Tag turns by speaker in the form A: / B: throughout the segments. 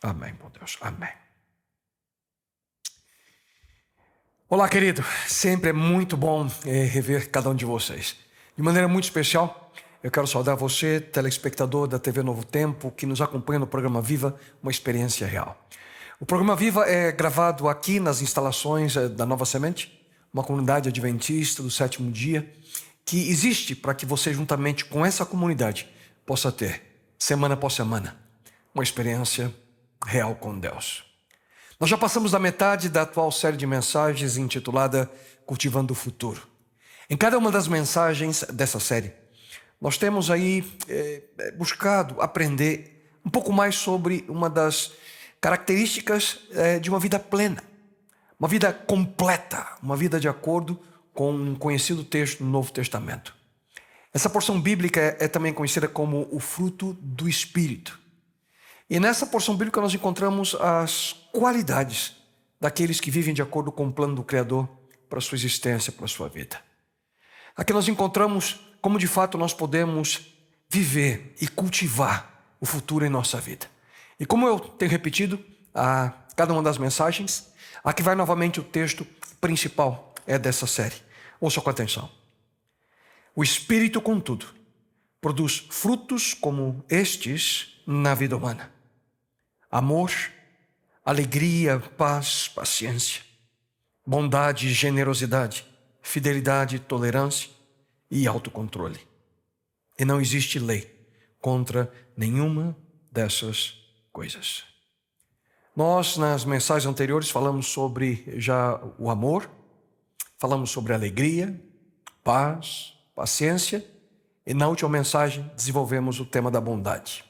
A: Amém, meu Deus. Amém. Olá, querido. Sempre é muito bom rever cada um de vocês. De maneira muito especial, eu quero saudar você, telespectador da TV Novo Tempo, que nos acompanha no programa Viva, uma experiência real. O programa Viva é gravado aqui nas instalações da Nova Semente, uma comunidade adventista do sétimo dia, que existe para que você, juntamente com essa comunidade, possa ter, semana após semana, uma experiência real com Deus. Nós já passamos da metade da atual série de mensagens intitulada Cultivando o Futuro. Em cada uma das mensagens dessa série, nós temos aí buscado aprender um pouco mais sobre uma das características de uma vida plena, uma vida completa, uma vida de acordo com um conhecido texto no Novo Testamento. Essa porção bíblica é também conhecida como o fruto do Espírito. E nessa porção bíblica nós encontramos as qualidades daqueles que vivem de acordo com o plano do Criador para a sua existência, para a sua vida. Aqui nós encontramos como de fato nós podemos viver e cultivar o futuro em nossa vida. E como eu tenho repetido a cada uma das mensagens, aqui vai novamente o texto principal dessa série. Ouça com atenção. O Espírito, contudo, produz frutos como estes na vida humana: amor, alegria, paz, paciência, bondade, generosidade, fidelidade, tolerância e autocontrole. E não existe lei contra nenhuma dessas coisas. Nós, nas mensagens anteriores, falamos sobre já o amor, falamos sobre a alegria, paz, paciência, e na última mensagem desenvolvemos o tema da bondade.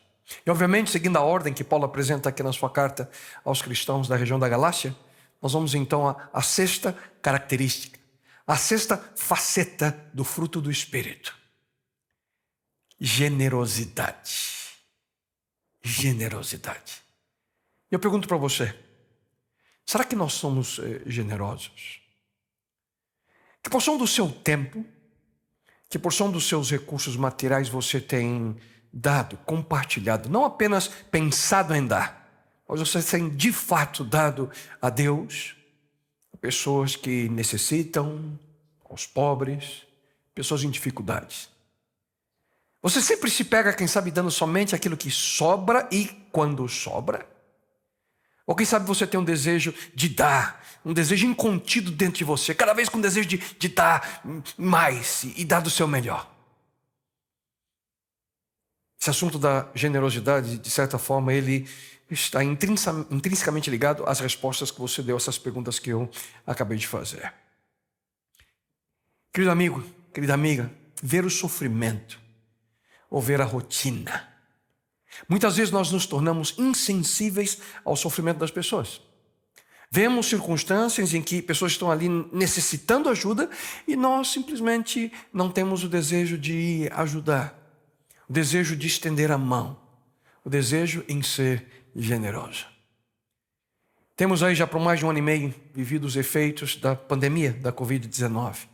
A: E obviamente, seguindo a ordem que Paulo apresenta aqui na sua carta aos cristãos da região da Galácia, nós vamos então à sexta característica, a sexta faceta do fruto do Espírito: generosidade. Generosidade. E eu pergunto para você, será que nós somos generosos? Que porção do seu tempo, que porção dos seus recursos materiais você tem dado, compartilhado, não apenas pensado em dar, mas você tem de fato dado a Deus, a pessoas que necessitam, aos pobres, pessoas em dificuldades? Você sempre se pega, quem sabe, dando somente aquilo que sobra e quando sobra? Ou quem sabe você tem um desejo de dar, um desejo incontido dentro de você, cada vez com um desejo de dar mais e dar do seu melhor? Esse assunto da generosidade, de certa forma, ele está intrinsecamente ligado às respostas que você deu a essas perguntas que eu acabei de fazer. Querido amigo, querida amiga, ver o sofrimento ou ver a rotina. Muitas vezes nós nos tornamos insensíveis ao sofrimento das pessoas. Vemos circunstâncias em que pessoas estão ali necessitando ajuda e nós simplesmente não temos o desejo de ajudar, o desejo de estender a mão, o desejo em ser generoso. Temos aí já por mais de 1 ano e meio vivido os efeitos da pandemia da Covid-19.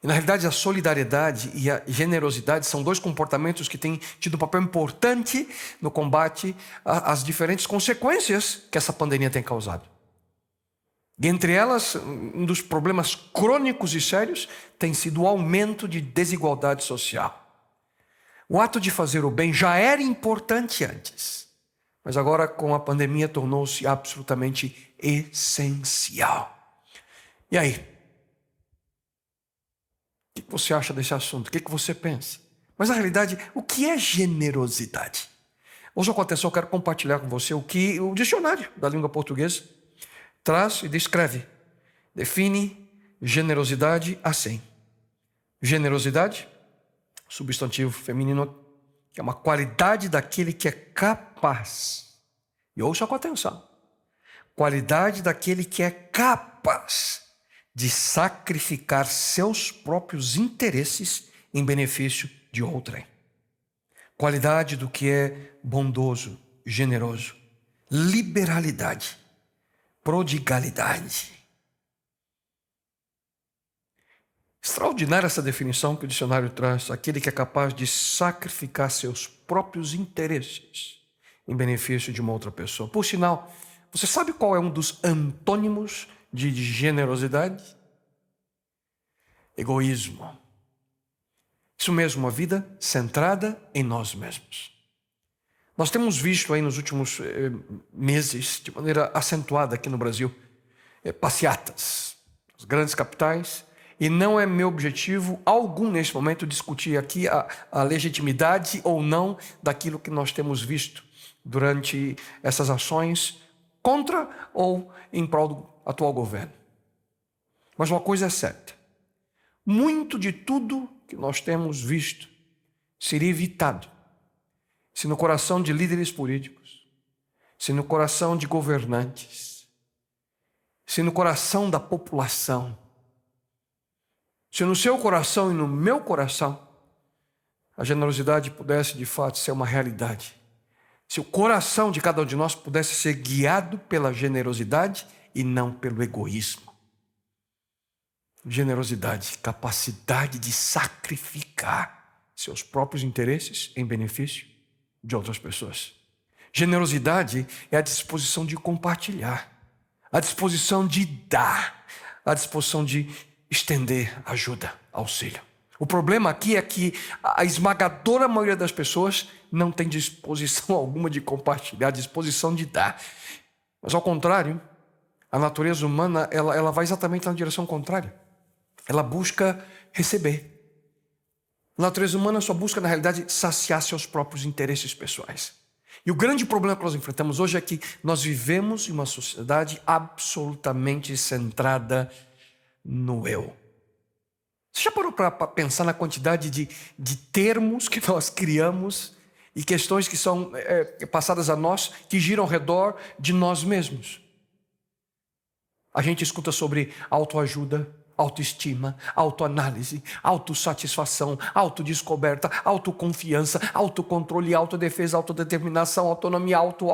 A: E na realidade a solidariedade e a generosidade são dois comportamentos que têm tido um papel importante no combate às diferentes consequências que essa pandemia tem causado. E entre elas, um dos problemas crônicos e sérios tem sido o aumento de desigualdade social. O ato de fazer o bem já era importante antes, mas agora com a pandemia tornou-se absolutamente essencial. E aí? O que você acha desse assunto? O que você pensa? Mas na realidade, o que é generosidade? Hoje, com atenção, eu quero compartilhar com você o que o dicionário da língua portuguesa traz e descreve. Define generosidade assim: generosidade, substantivo feminino, que é uma qualidade daquele que é capaz. E ouça com atenção: qualidade daquele que é capaz de sacrificar seus próprios interesses em benefício de outrem. Qualidade do que é bondoso, generoso, liberalidade, prodigalidade. Extraordinária essa definição que o dicionário traz: aquele que é capaz de sacrificar seus próprios interesses em benefício de uma outra pessoa. Por sinal, você sabe qual é um dos antônimos de generosidade? Egoísmo. Isso mesmo, uma vida centrada em nós mesmos. Nós temos visto aí nos últimos meses, de maneira acentuada aqui no Brasil, passeatas nas grandes capitais, e não é meu objetivo algum neste momento discutir aqui a legitimidade ou não daquilo que nós temos visto durante essas ações contra ou em prol do atual governo. Mas uma coisa é certa: muito de tudo que nós temos visto seria evitado se no coração de líderes políticos, se no coração de governantes, se no coração da população, se no seu coração e no meu coração a generosidade pudesse de fato ser uma realidade. Se o coração de cada um de nós pudesse ser guiado pela generosidade e não pelo egoísmo. Generosidade, capacidade de sacrificar seus próprios interesses em benefício de outras pessoas. Generosidade é a disposição de compartilhar, a disposição de dar, a disposição de estender ajuda, auxílio. O problema aqui é que a esmagadora maioria das pessoas não tem disposição alguma de compartilhar, disposição de dar. Mas ao contrário, a natureza humana ela vai exatamente na direção contrária. Ela busca receber. A natureza humana só busca, na realidade, saciar seus próprios interesses pessoais. E o grande problema que nós enfrentamos hoje é que nós vivemos em uma sociedade absolutamente centrada no eu. Você já parou para pensar na quantidade de termos que nós criamos e questões que são passadas a nós que giram ao redor de nós mesmos? A gente escuta sobre autoajuda, autoestima, autoanálise, autossatisfação, autodescoberta, autoconfiança, autocontrole, autodefesa, autodeterminação, autonomia, auto.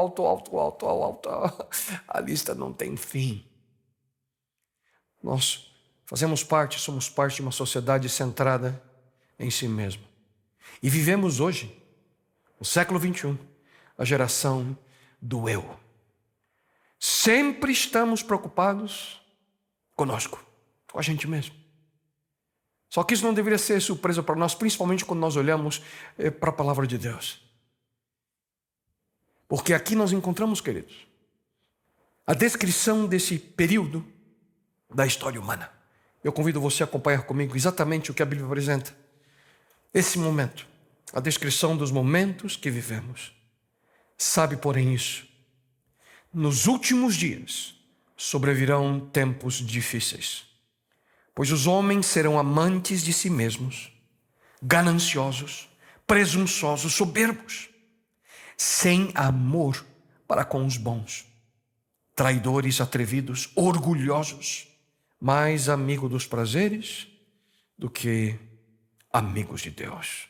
A: A lista não tem fim. Nós somos parte de uma sociedade centrada em si mesmo. E vivemos hoje, no século XXI, a geração do eu. Sempre estamos preocupados conosco, com a gente mesmo. Só que isso não deveria ser surpresa para nós, principalmente quando nós olhamos para a palavra de Deus. Porque aqui nós encontramos, queridos, a descrição desse período da história humana. Eu convido você a acompanhar comigo exatamente o que a Bíblia apresenta. Esse momento, a descrição dos momentos que vivemos. Sabe, porém, isso: nos últimos dias sobrevirão tempos difíceis, pois os homens serão amantes de si mesmos, gananciosos, presunçosos, soberbos, sem amor para com os bons, traidores, atrevidos, orgulhosos, mais amigo dos prazeres do que amigos de Deus.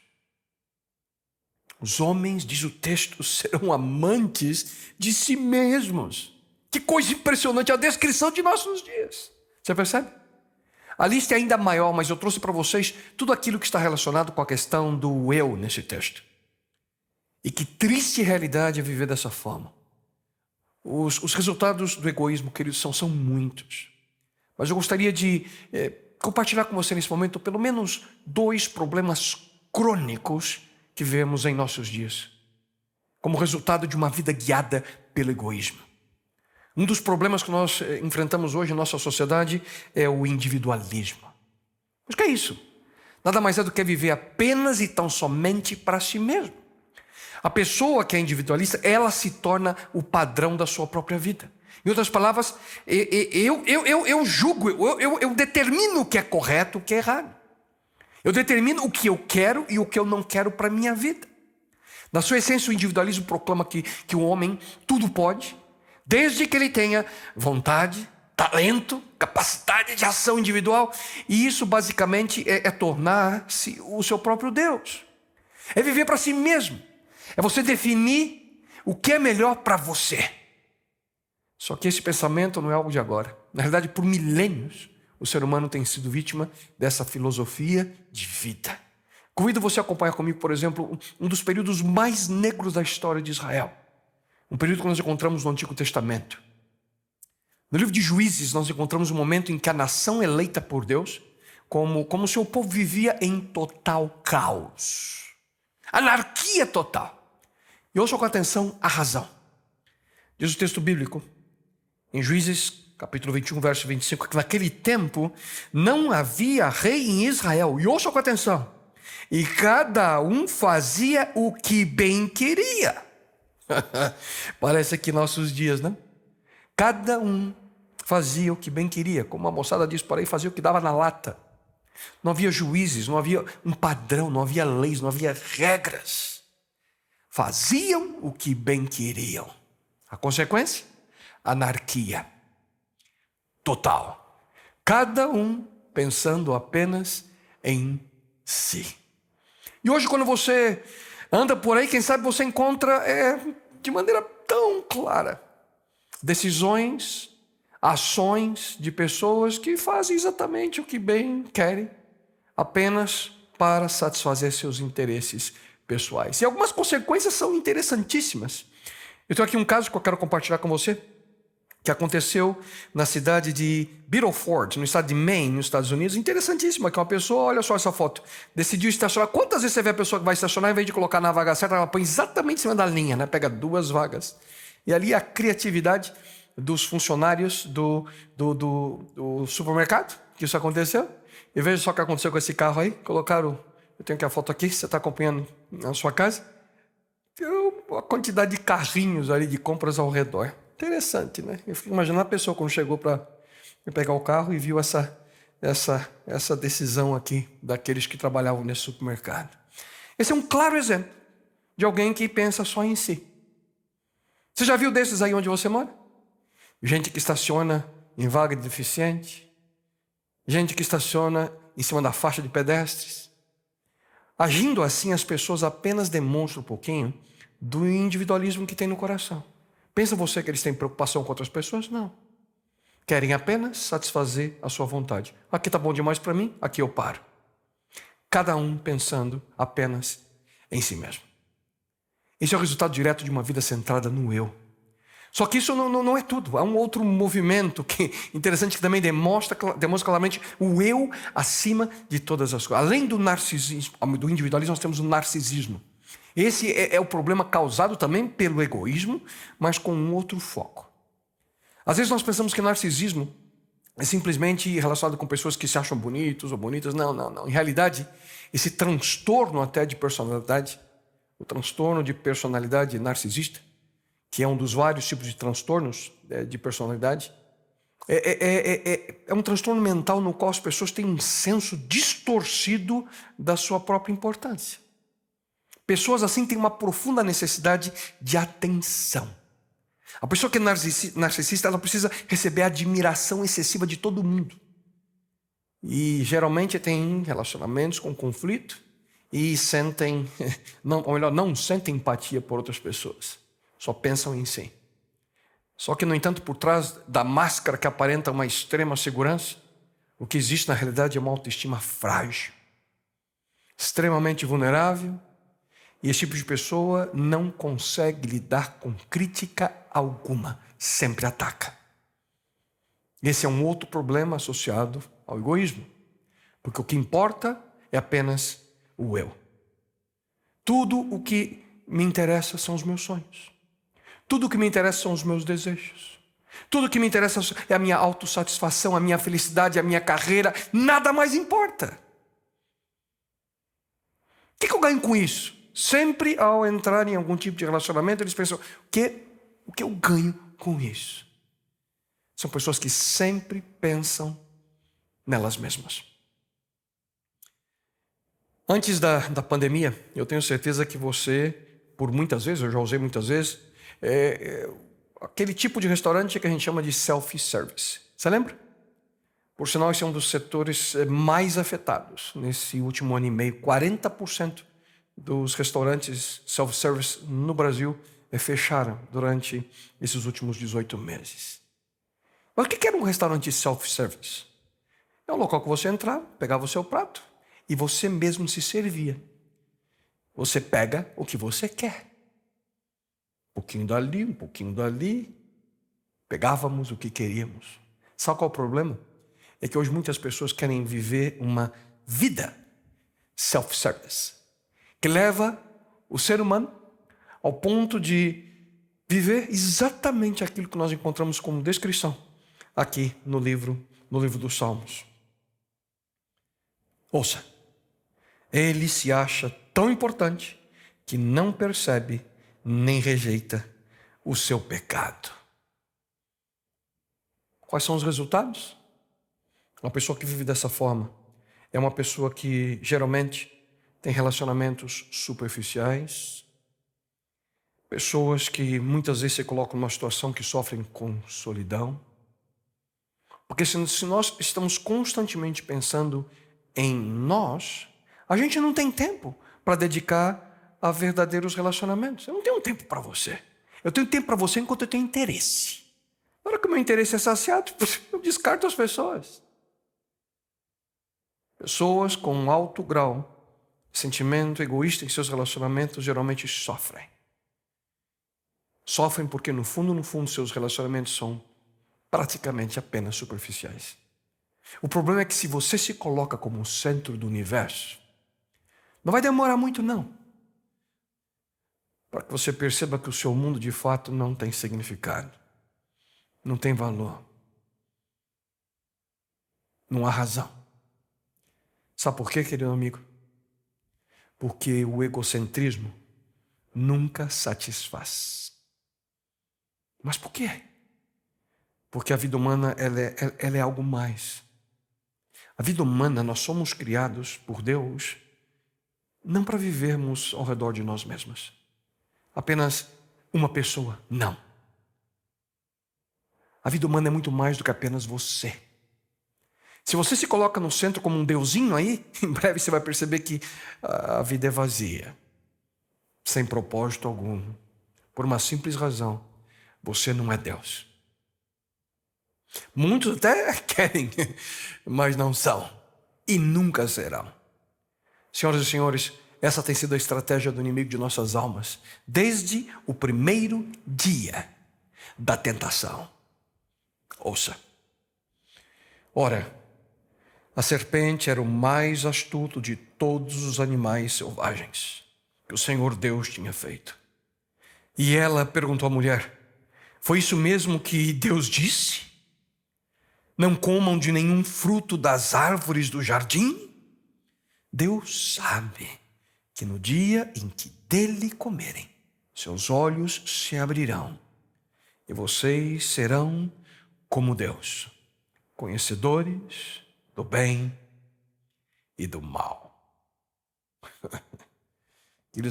A: Os homens, diz o texto, serão amantes de si mesmos. Que coisa impressionante a descrição de nossos dias. Você percebe? A lista é ainda maior, mas eu trouxe para vocês tudo aquilo que está relacionado com a questão do eu nesse texto. E que triste realidade é viver dessa forma. Os resultados do egoísmo, queridos, são muitos. Mas eu gostaria de compartilhar com você nesse momento pelo menos 2 problemas crônicos que vemos em nossos dias, como resultado de uma vida guiada pelo egoísmo. Um dos problemas que nós enfrentamos hoje em nossa sociedade é o individualismo. Mas o que é isso? Nada mais é do que viver apenas e tão somente para si mesmo. A pessoa que é individualista, ela se torna o padrão da sua própria vida. Em outras palavras, eu julgo, eu determino o que é correto e o que é errado. Eu determino o que eu quero e o que eu não quero para a minha vida. Na sua essência, o individualismo proclama que o homem tudo pode, desde que ele tenha vontade, talento, capacidade de ação individual. E isso basicamente é tornar-se o seu próprio Deus. É viver para si mesmo. É você definir o que é melhor para você. Só que esse pensamento não é algo de agora. Na realidade, por milênios, o ser humano tem sido vítima dessa filosofia de vida. Convido você a acompanhar comigo, por exemplo, um dos períodos mais negros da história de Israel. Um período que nós encontramos no Antigo Testamento. No livro de Juízes, nós encontramos um momento em que a nação eleita por Deus, como o seu povo vivia em total caos. Anarquia total. E ouça com atenção a razão. Diz o texto bíblico, em Juízes, capítulo 21, verso 25, que naquele tempo não havia rei em Israel. E ouça com atenção. E cada um fazia o que bem queria. Parece que nossos dias, né? Cada um fazia o que bem queria. Como a moçada diz por aí, fazia o que dava na lata. Não havia juízes, não havia um padrão, não havia leis, não havia regras. Faziam o que bem queriam. A consequência? Anarquia total. Cada um pensando apenas em si. E hoje, quando você anda por aí, quem sabe você encontra de maneira tão clara decisões, ações de pessoas que fazem exatamente o que bem querem, apenas para satisfazer seus interesses pessoais. E algumas consequências são interessantíssimas. Eu tenho aqui um caso que eu quero compartilhar com você, que aconteceu na cidade de Biddeford, no estado de Maine, nos Estados Unidos. Interessantíssimo, que uma pessoa, olha só essa foto, decidiu estacionar. Quantas vezes você vê a pessoa que vai estacionar, em vez de colocar na vaga certa, ela põe exatamente em cima da linha, né? Pega 2 vagas. E ali a criatividade dos funcionários do supermercado, que isso aconteceu. E veja só o que aconteceu com esse carro aí. Colocaram, eu tenho aqui a foto aqui, você está acompanhando na sua casa. Tem uma quantidade de carrinhos ali de compras ao redor. Interessante, né? Eu fico imaginando a pessoa quando chegou para pegar o carro e viu essa decisão aqui daqueles que trabalhavam nesse supermercado. Esse é um claro exemplo de alguém que pensa só em si. Você já viu desses aí onde você mora? Gente que estaciona em vaga de deficiente, gente que estaciona em cima da faixa de pedestres. Agindo assim, as pessoas apenas demonstram um pouquinho do individualismo que tem no coração. Pensa você que eles têm preocupação com outras pessoas? Não. Querem apenas satisfazer a sua vontade. Aqui está bom demais para mim, aqui eu paro. Cada um pensando apenas em si mesmo. Esse é o resultado direto de uma vida centrada no eu. Só que isso não é tudo. Há um outro movimento que interessante que também demonstra claramente o eu acima de todas as coisas. Além do narcisismo, do individualismo, nós temos o narcisismo. Esse é o problema causado também pelo egoísmo, mas com um outro foco. Às vezes nós pensamos que narcisismo é simplesmente relacionado com pessoas que se acham bonitos ou bonitas. Não. Em realidade, esse transtorno até de personalidade, o transtorno de personalidade narcisista, que é um dos vários tipos de transtornos de personalidade, é um transtorno mental no qual as pessoas têm um senso distorcido da sua própria importância. Pessoas assim têm uma profunda necessidade de atenção. A pessoa que é narcisista, ela precisa receber a admiração excessiva de todo mundo. E geralmente tem relacionamentos com conflito e não sentem empatia por outras pessoas. Só pensam em si. Só que, no entanto, por trás da máscara que aparenta uma extrema segurança, o que existe na realidade é uma autoestima frágil, extremamente vulnerável, e esse tipo de pessoa não consegue lidar com crítica alguma, sempre ataca. Esse é um outro problema associado ao egoísmo, porque o que importa é apenas o eu. Tudo o que me interessa são os meus sonhos. Tudo o que me interessa são os meus desejos. Tudo o que me interessa é a minha autossatisfação, a minha felicidade, a minha carreira. Nada mais importa. O que eu ganho com isso? Sempre ao entrar em algum tipo de relacionamento, eles pensam, o que eu ganho com isso? São pessoas que sempre pensam nelas mesmas. Antes da pandemia, eu tenho certeza que você, por muitas vezes, eu já usei muitas vezes, aquele tipo de restaurante que a gente chama de self-service. Você lembra? Por sinal, esse é um dos setores mais afetados nesse último ano e meio. 40% dos restaurantes self-service no Brasil fecharam durante esses últimos 18 meses. Mas o que era um restaurante self-service? É um local que você entrava, pegava o seu prato e você mesmo se servia. Você pega o que você quer. pouquinho dali, um pouquinho dali, pegávamos o que queríamos. Sabe qual é o problema? É que hoje muitas pessoas querem viver uma vida self-service, que leva o ser humano ao ponto de viver exatamente aquilo que nós encontramos como descrição aqui no livro dos Salmos. Ouça, ele se acha tão importante que não percebe nem rejeita o seu pecado. Quais são os resultados? Uma pessoa que vive dessa forma é uma pessoa que geralmente tem relacionamentos superficiais, pessoas que muitas vezes se colocam numa situação que sofrem com solidão. Porque se nós estamos constantemente pensando em nós, a gente não tem tempo para dedicar a verdadeiros relacionamentos. Eu não tenho tempo para você. Eu tenho tempo para você enquanto eu tenho interesse. Na hora que o meu interesse é saciado, eu descarto as pessoas. Pessoas com um alto grau de sentimento egoísta em seus relacionamentos geralmente sofrem. Sofrem porque no fundo, seus relacionamentos são praticamente apenas superficiais. O problema é que se você se coloca como o centro do universo, não vai demorar muito não, para que você perceba que o seu mundo de fato não tem significado, não tem valor, não há razão. Sabe por quê, querido amigo? Porque o egocentrismo nunca satisfaz. Mas por quê? Porque a vida humana ela é algo mais. A vida humana, nós somos criados por Deus não para vivermos ao redor de nós mesmos. Apenas uma pessoa, não. A vida humana é muito mais do que apenas você. Se você se coloca no centro como um deusinho aí, em breve você vai perceber que a vida é vazia, sem propósito algum, por uma simples razão: você não é Deus. Muitos até querem, mas não são e nunca serão. Senhoras e senhores, essa tem sido a estratégia do inimigo de nossas almas desde o primeiro dia da tentação. Ouça. Ora, a serpente era o mais astuto de todos os animais selvagens que o Senhor Deus tinha feito. E ela perguntou à mulher: foi isso mesmo que Deus disse? Não comam de nenhum fruto das árvores do jardim? Deus sabe que no dia em que dele comerem, seus olhos se abrirão e vocês serão como Deus, conhecedores do bem e do mal.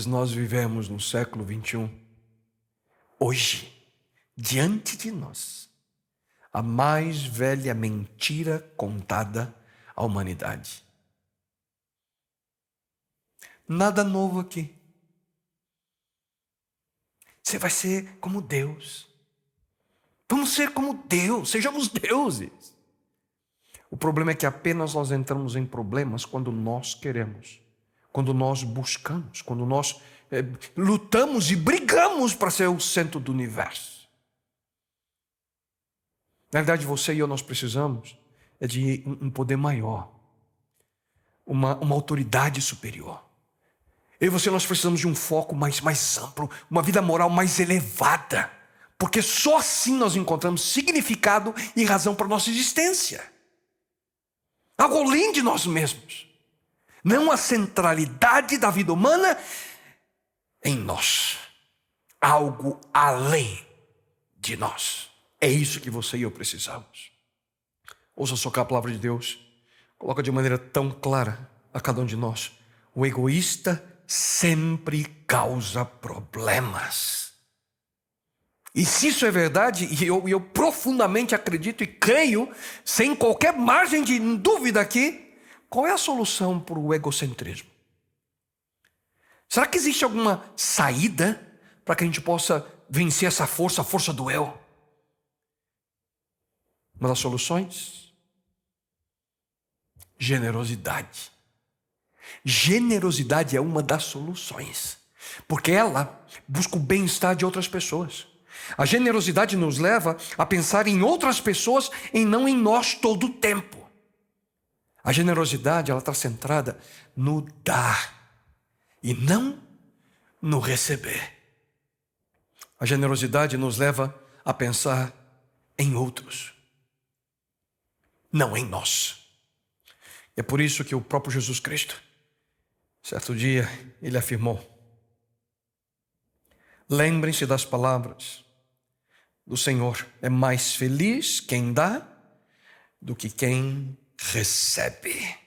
A: Nós vivemos no século 21. Hoje, diante de nós, a mais velha mentira contada à humanidade. Nada novo aqui. Você vai ser como Deus. Vamos ser como Deus, sejamos deuses. O problema é que apenas nós entramos em problemas quando nós queremos, quando nós buscamos, quando nós lutamos e brigamos para ser o centro do universo. Na verdade, você e eu, nós precisamos de um poder maior, uma autoridade superior. Eu e você, nós precisamos de um foco mais amplo, uma vida moral mais elevada, porque só assim nós encontramos significado e razão para a nossa existência. Algo além de nós mesmos. Não a centralidade da vida humana em nós. Algo além de nós. É isso que você e eu precisamos. Ouça só que a palavra de Deus coloca de maneira tão clara a cada um de nós: o egoísta sempre causa problemas. E se isso é verdade, e eu profundamente acredito e creio, sem qualquer margem de dúvida aqui, qual é a solução para o egocentrismo? Será que existe alguma saída para que a gente possa vencer essa força, a força do eu? Uma das soluções? Generosidade. Generosidade é uma das soluções. porque ela busca o bem-estar de outras pessoas. A generosidade nos leva a pensar em outras pessoas e não em nós todo o tempo. A generosidade, ela está centrada no dar e não no receber. A generosidade nos leva a pensar em outros, não em nós. É por isso que o próprio Jesus Cristo, certo dia, ele afirmou: lembrem-se das palavras do Senhor, é mais feliz quem dá do que quem recebe.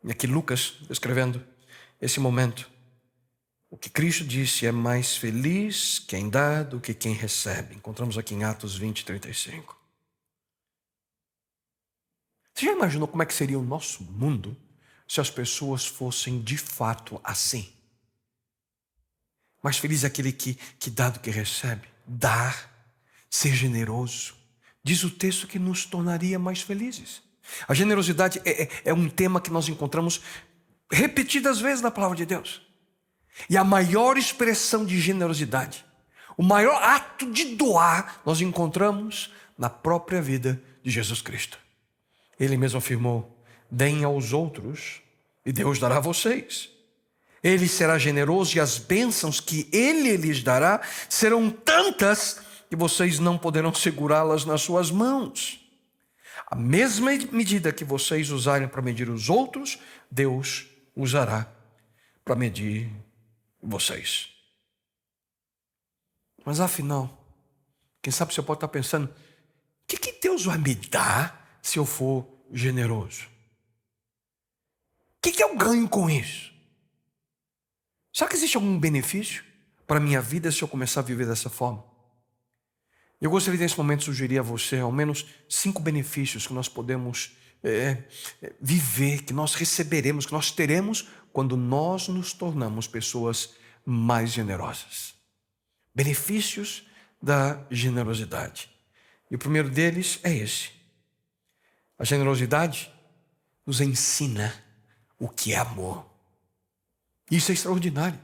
A: E aqui Lucas, descrevendo esse momento, o que Cristo disse é mais feliz quem dá do que quem recebe. Encontramos aqui em Atos 20:35. Você já imaginou como é que seria o nosso mundo se as pessoas fossem de fato assim? Mais feliz é aquele que dá do que recebe. Dar, ser generoso, diz o texto que nos tornaria mais felizes. A generosidade é um tema que nós encontramos repetidas vezes na palavra de Deus. E a maior expressão de generosidade, o maior ato de doar, nós encontramos na própria vida de Jesus Cristo. Ele mesmo afirmou: deem aos outros e Deus dará a vocês. Ele será generoso e as bênçãos que Ele lhes dará serão tantas que vocês não poderão segurá-las nas suas mãos. A mesma medida que vocês usarem para medir os outros, Deus usará para medir vocês. Mas afinal, quem sabe você pode estar pensando: o que Deus vai me dar se eu for generoso? O que eu ganho com isso? Será que existe algum benefício para a minha vida se eu começar a viver dessa forma? Eu gostaria nesse momento de sugerir a você ao menos 5 benefícios que nós podemos viver, que nós receberemos, que nós teremos quando nós nos tornamos pessoas mais generosas. Benefícios da generosidade. E o primeiro deles é esse: a generosidade nos ensina o que é amor. Isso é extraordinário.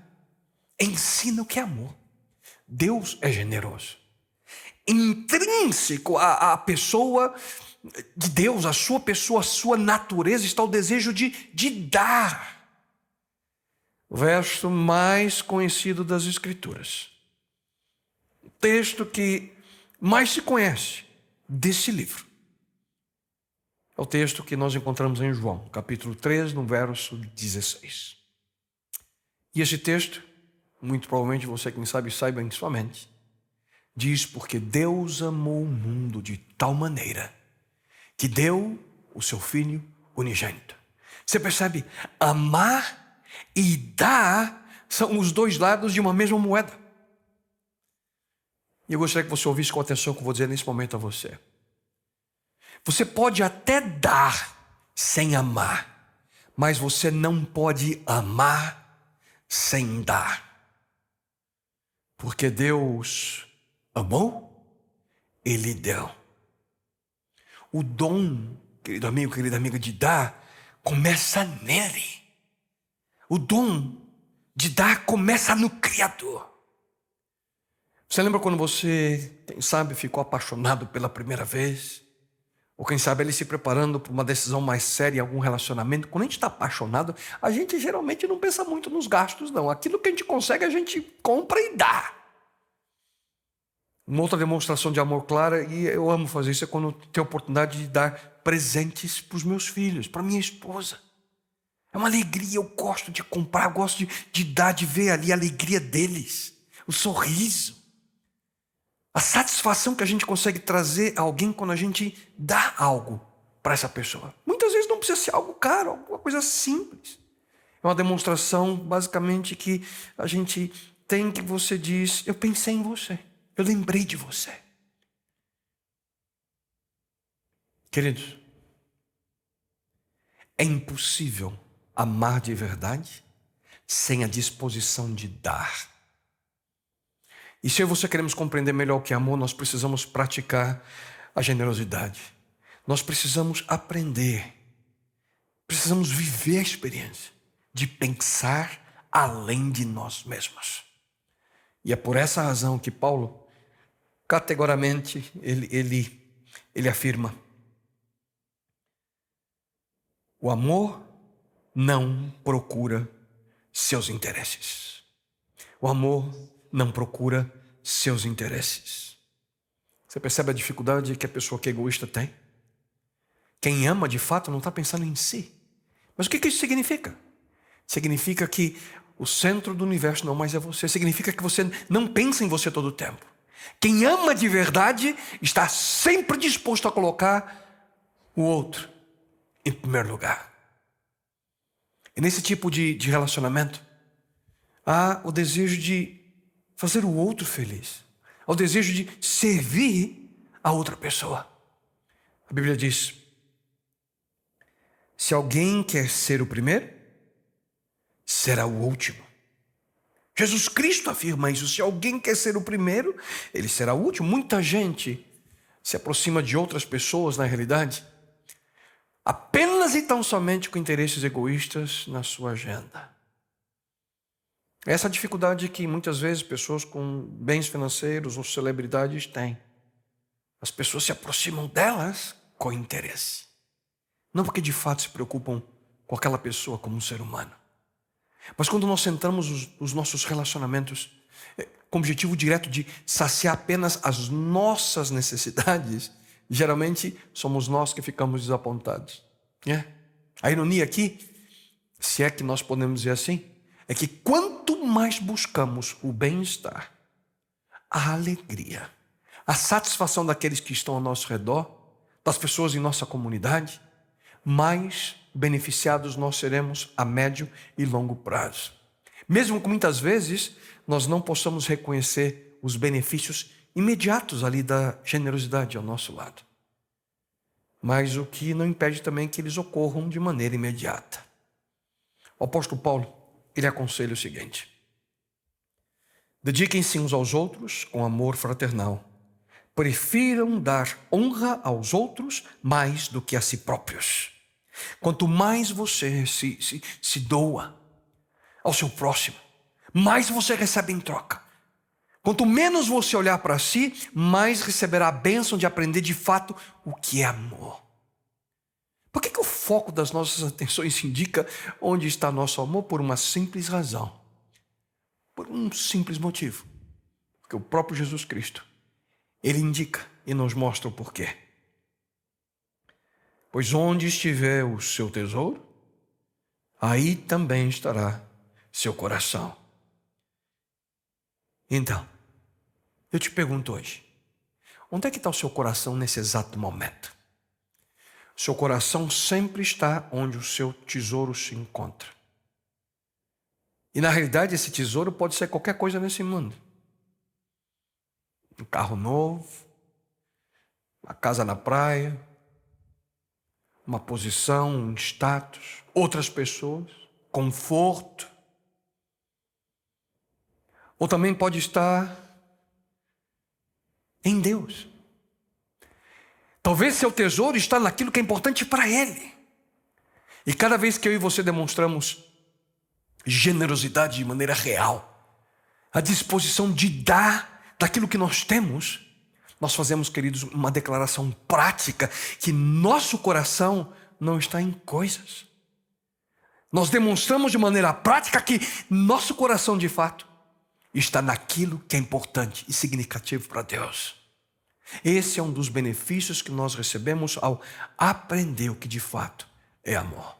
A: Ensina o que é amor. Deus é generoso. Intrínseco à pessoa de Deus, a sua pessoa, a sua natureza, está o desejo de dar. O verso mais conhecido das Escrituras, o texto que mais se conhece desse livro, é o texto que nós encontramos em João, capítulo 3, no verso 16. E esse texto, muito provavelmente você, quem sabe, saiba em sua mente, diz: porque Deus amou o mundo de tal maneira que deu o seu Filho unigênito. Você percebe? Amar e dar são os dois lados de uma mesma moeda. E eu gostaria que você ouvisse com atenção o que eu vou dizer nesse momento a você. Você pode até dar sem amar, mas você não pode amar sem dar. Porque Deus amou, Ele deu. O dom, querido amigo, querida amiga, de dar, começa nele. O dom de dar começa no Criador. Você lembra quando você, quem sabe, ficou apaixonado pela primeira vez? Ou quem sabe ele se preparando para uma decisão mais séria em algum relacionamento? Quando a gente está apaixonado, a gente geralmente não pensa muito nos gastos, não. Aquilo que a gente consegue, a gente compra e dá. Uma outra demonstração de amor clara, e eu amo fazer isso, é quando eu tenho a oportunidade de dar presentes para os meus filhos, para minha esposa. É uma alegria, eu gosto de comprar, eu gosto de dar, de ver ali a alegria deles, o sorriso. A satisfação que a gente consegue trazer a alguém quando a gente dá algo para essa pessoa. Muitas vezes não precisa ser algo caro, alguma coisa simples. É uma demonstração, basicamente, que a gente tem, que você diz: eu pensei em você, eu lembrei de você. Queridos, é impossível amar de verdade sem a disposição de dar. E se eu e você queremos compreender melhor o que é amor, nós precisamos praticar a generosidade. Nós precisamos aprender, precisamos viver a experiência de pensar além de nós mesmos. E é por essa razão que Paulo, categoricamente, ele afirma: o amor não procura seus interesses. O amor não procura seus interesses. Você percebe a dificuldade que a pessoa que é egoísta tem? Quem ama de fato não está pensando em si. Mas o que isso significa? Significa que o centro do universo não mais é você. Significa que você não pensa em você todo o tempo. Quem ama de verdade está sempre disposto a colocar o outro em primeiro lugar. E nesse tipo de relacionamento, há o desejo de fazer o outro feliz. Há o desejo de servir a outra pessoa. A Bíblia diz: se alguém quer ser o primeiro, será o último. Jesus Cristo afirma isso. Se alguém quer ser o primeiro, ele será o último. Muita gente se aproxima de outras pessoas, na realidade, apenas e tão somente com interesses egoístas na sua agenda. Essa dificuldade que muitas vezes pessoas com bens financeiros ou celebridades têm. As pessoas se aproximam delas com interesse. Não porque de fato se preocupam com aquela pessoa como um ser humano. Mas quando nós centramos os nossos relacionamentos com o objetivo direto de saciar apenas as nossas necessidades, geralmente somos nós que ficamos desapontados. A ironia aqui, se é que nós podemos dizer assim, é que quanto mais buscamos o bem-estar, a alegria, a satisfação daqueles que estão ao nosso redor, das pessoas em nossa comunidade, mais beneficiados nós seremos a médio e longo prazo. Mesmo que muitas vezes nós não possamos reconhecer os benefícios imediatos ali da generosidade ao nosso lado. Mas o que não impede também que eles ocorram de maneira imediata. O apóstolo Paulo, ele aconselha o seguinte: dediquem-se uns aos outros com amor fraternal. Prefiram dar honra aos outros mais do que a si próprios. Quanto mais você se doa ao seu próximo, mais você recebe em troca. Quanto menos você olhar para si, mais receberá a bênção de aprender de fato o que é amor. Por que o foco das nossas atenções indica onde está nosso amor? Por uma simples razão. Por um simples motivo. Porque o próprio Jesus Cristo, ele indica e nos mostra o porquê. Pois onde estiver o seu tesouro, aí também estará seu coração. Então, eu te pergunto hoje, onde é que está o seu coração nesse exato momento? Seu coração sempre está onde o seu tesouro se encontra. E na realidade esse tesouro pode ser qualquer coisa nesse mundo. Um carro novo, uma casa na praia, uma posição, um status, outras pessoas, conforto. Ou também pode estar em Deus. Talvez seu tesouro está naquilo que é importante para Ele. E cada vez que eu e você demonstramos generosidade de maneira real, a disposição de dar daquilo que nós temos, nós fazemos, queridos, uma declaração prática que nosso coração não está em coisas. Nós demonstramos de maneira prática que nosso coração, de fato, está naquilo que é importante e significativo para Deus. Esse é um dos benefícios que nós recebemos ao aprender o que de fato é amor.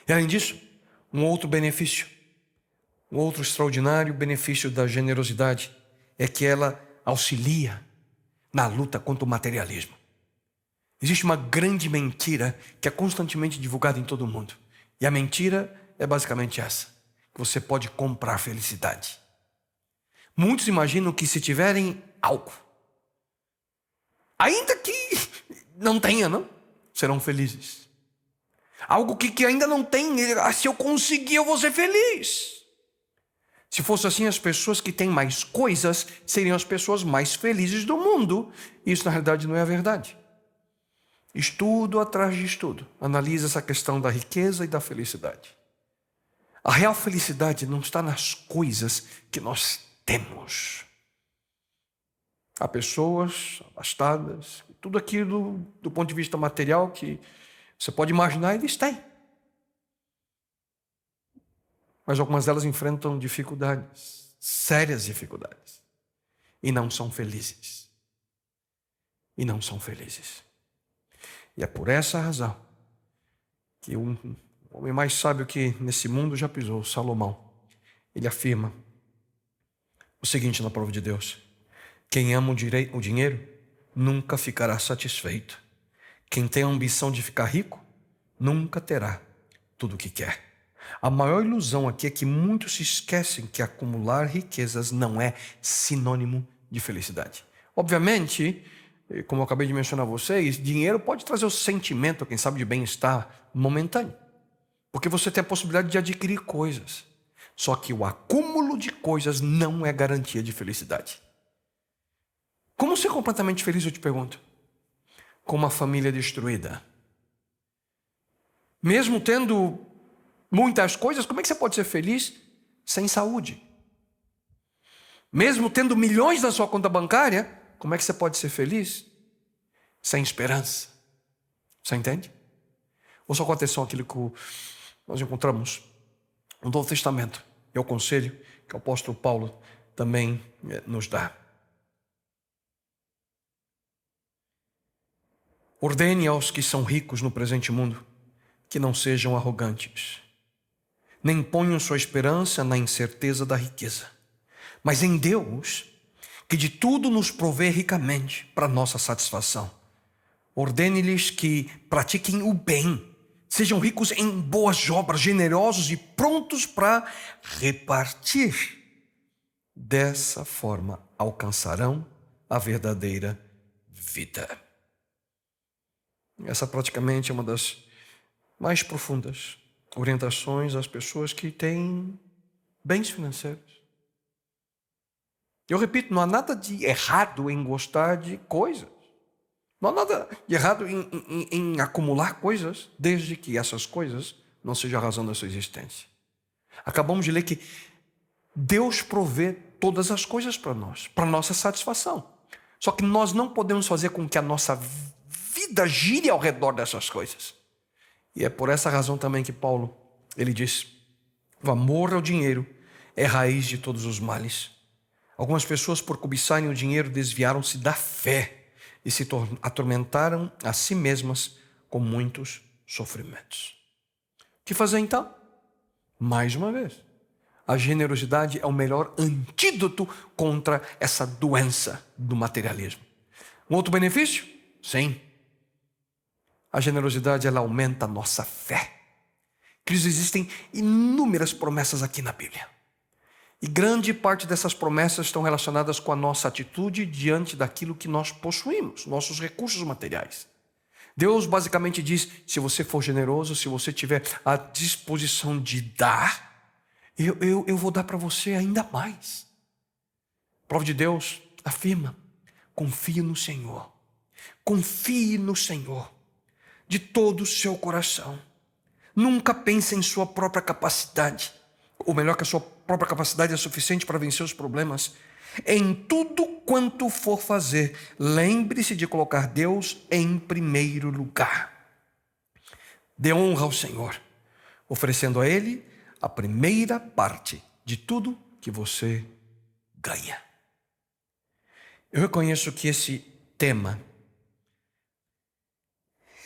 A: E além disso, um outro benefício, um outro extraordinário benefício da generosidade é que ela auxilia na luta contra o materialismo. Existe uma grande mentira que é constantemente divulgada em todo o mundo. E a mentira é basicamente essa: que você pode comprar felicidade. Muitos imaginam que se tiverem algo, ainda que não tenha, não, serão felizes. Algo que ainda não tem, se eu conseguir eu vou ser feliz. Se fosse assim, as pessoas que têm mais coisas seriam as pessoas mais felizes do mundo. Isso na realidade não é a verdade. Estudo atrás de estudo analisa essa questão da riqueza e da felicidade. A real felicidade não está nas coisas que nós temos. Há pessoas abastadas, tudo aquilo do ponto de vista material que você pode imaginar, eles têm. Mas algumas delas enfrentam dificuldades, sérias dificuldades, e não são felizes. E não são felizes. E é por essa razão que o homem mais sábio que nesse mundo já pisou, Salomão, ele afirma o seguinte na palavra de Deus: quem ama o dinheiro nunca ficará satisfeito. Quem tem a ambição de ficar rico nunca terá tudo o que quer. A maior ilusão aqui é que muitos se esquecem que acumular riquezas não é sinônimo de felicidade. Obviamente, como eu acabei de mencionar a vocês, dinheiro pode trazer o sentimento, quem sabe, de bem-estar momentâneo, porque você tem a possibilidade de adquirir coisas. Só que o acúmulo de coisas não é garantia de felicidade. Como ser completamente feliz, eu te pergunto? Com uma família destruída. Mesmo tendo muitas coisas, como é que você pode ser feliz sem saúde? Mesmo tendo milhões na sua conta bancária, como é que você pode ser feliz sem esperança? Você entende? Ou só aconteceu aquilo que nós encontramos no Novo Testamento. É o conselho que o apóstolo Paulo também nos dá. Ordene aos que são ricos no presente mundo que não sejam arrogantes, nem ponham sua esperança na incerteza da riqueza, mas em Deus, que de tudo nos provê ricamente para nossa satisfação. Ordene-lhes que pratiquem o bem, sejam ricos em boas obras, generosos e prontos para repartir. Dessa forma alcançarão a verdadeira vida. Essa praticamente é uma das mais profundas orientações às pessoas que têm bens financeiros. Eu repito, não há nada de errado em gostar de coisas. Não há nada de errado em acumular coisas, desde que essas coisas não sejam a razão da sua existência. Acabamos de ler que Deus provê todas as coisas para nós, para nossa satisfação. Só que nós não podemos fazer com que a nossa vida gire ao redor dessas coisas. E é por essa razão também que Paulo, ele diz: o amor ao dinheiro é raiz de todos os males. Algumas pessoas, por cobiçarem o dinheiro, desviaram-se da fé e se atormentaram a si mesmas com muitos sofrimentos. O que fazer então? Mais uma vez, a generosidade é o melhor antídoto contra essa doença do materialismo. Um outro benefício? Sim. A generosidade, ela aumenta a nossa fé. Queridos, existem inúmeras promessas aqui na Bíblia. E grande parte dessas promessas estão relacionadas com a nossa atitude diante daquilo que nós possuímos, nossos recursos materiais. Deus basicamente diz: se você for generoso, se você tiver a disposição de dar, eu vou dar para você ainda mais. A palavra de Deus afirma: confie no Senhor. Confie no Senhor de todo o seu coração. Nunca pense em sua própria capacidade, ou melhor, que a sua própria capacidade é suficiente para vencer os problemas. Em tudo quanto for fazer, lembre-se de colocar Deus em primeiro lugar. Dê honra ao Senhor, oferecendo a Ele a primeira parte de tudo que você ganha. Eu reconheço que esse tema